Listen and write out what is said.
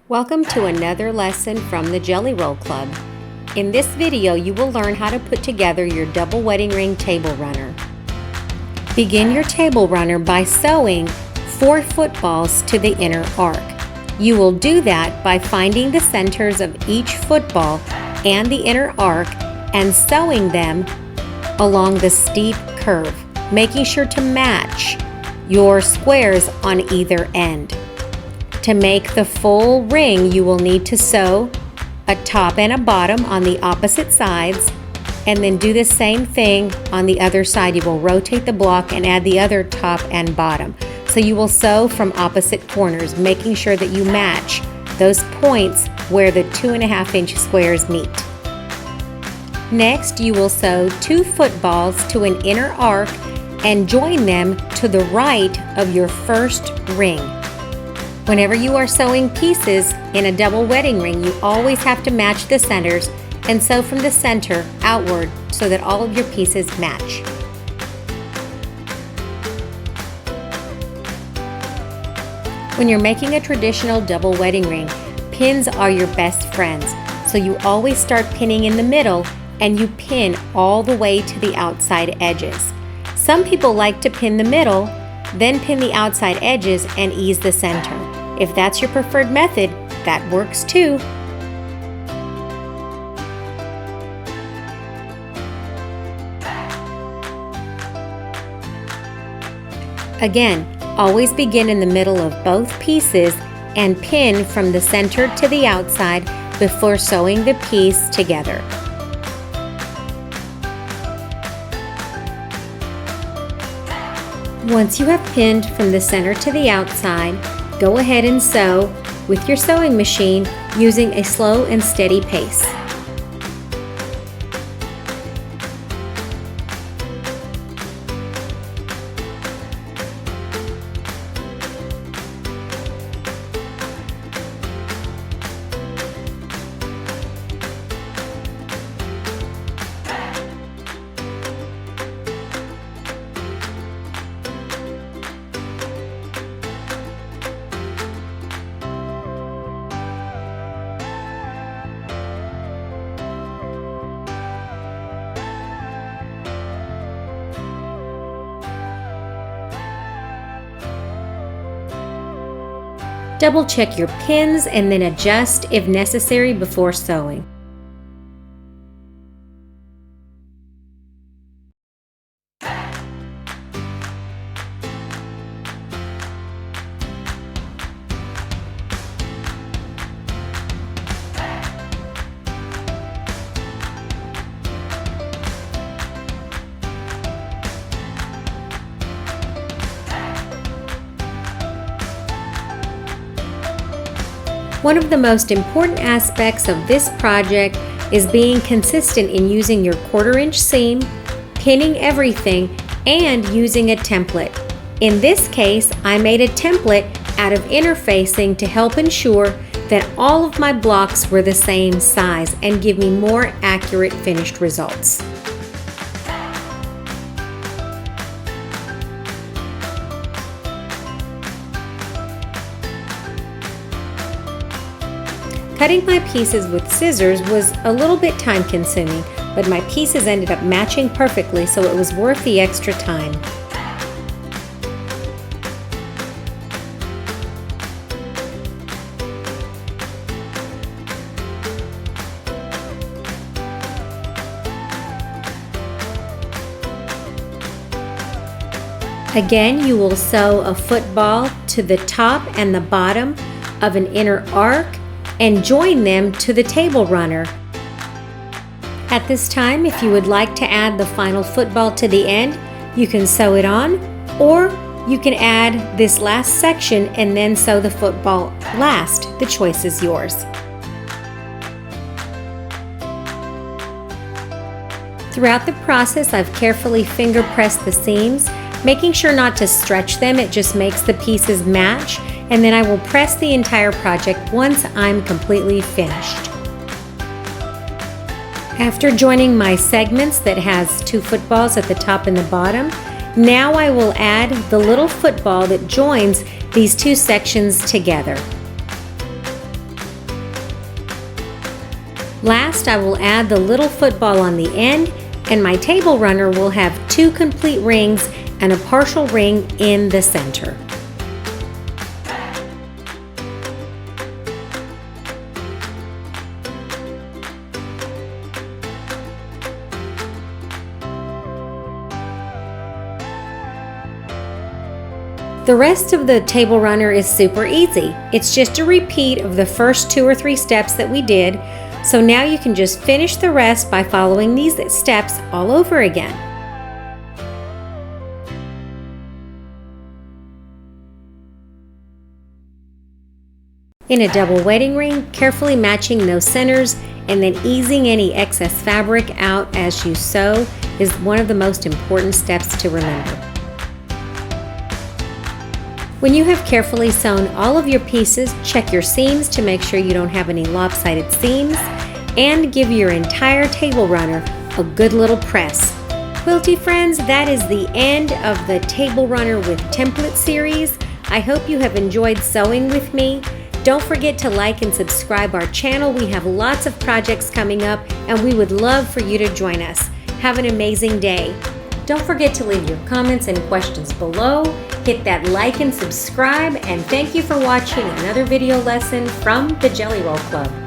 Welcome to another lesson from the Jelly Roll Club. In this video, you will learn how to put together your double wedding ring table runner. Begin your table runner by sewing 4 footballs to the inner arc. You will do that by finding the centers of each football and the inner arc and sewing them along the steep curve, making sure to match your squares on either end. To make the full ring, you will need to sew a top and a bottom on the opposite sides, and then do the same thing on the other side. You will rotate the block and add the other top and bottom. So you will sew from opposite corners, making sure that you match those points where the 2.5-inch squares meet. Next, you will sew 2 footballs to an inner arc and join them to the right of your first ring. Whenever you are sewing pieces in a double wedding ring, you always have to match the centers and sew from the center outward so that all of your pieces match. When you're making a traditional double wedding ring, pins are your best friends. So you always start pinning in the middle and you pin all the way to the outside edges. Some people like to pin the middle, then pin the outside edges and ease the center. If that's your preferred method, that works too. Again, always begin in the middle of both pieces and pin from the center to the outside before sewing the piece together. Once you have pinned from the center to the outside, go ahead and sew with your sewing machine using a slow and steady pace. Double check your pins and then adjust if necessary before sewing. One of the most important aspects of this project is being consistent in using your 1/4-inch seam, pinning everything, and using a template. In this case, I made a template out of interfacing to help ensure that all of my blocks were the same size and give me more accurate finished results. Cutting my pieces with scissors was a little bit time consuming, but my pieces ended up matching perfectly, so it was worth the extra time. Again, you will sew a football to the top and the bottom of an inner arc and join them to the table runner. At this time, if you would like to add the final football to the end, you can sew it on, or you can add this last section and then sew the football last. The choice is yours. Throughout the process, I've carefully finger pressed the seams, making sure not to stretch them. It just makes the pieces match. And then I will press the entire project once I'm completely finished. After joining my segments that has 2 footballs at the top and the bottom, now I will add the little football that joins these 2 sections together. Last, I will add the little football on the end, and my table runner will have 2 complete rings and a partial ring in the center. The rest of the table runner is super easy. It's just a repeat of the first 2 or 3 steps that we did, so now you can just finish the rest by following these steps all over again. In a double wedding ring, carefully matching those centers and then easing any excess fabric out as you sew is one of the most important steps to remember. When you have carefully sewn all of your pieces, check your seams to make sure you don't have any lopsided seams, and give your entire table runner a good little press. Quilty friends, that is the end of the Table Runner with Template series. I hope you have enjoyed sewing with me. Don't forget to like and subscribe our channel. We have lots of projects coming up, and we would love for you to join us. Have an amazing day. Don't forget to leave your comments and questions below. Hit that like and subscribe, and thank you for watching another video lesson from the Jelly Roll Club.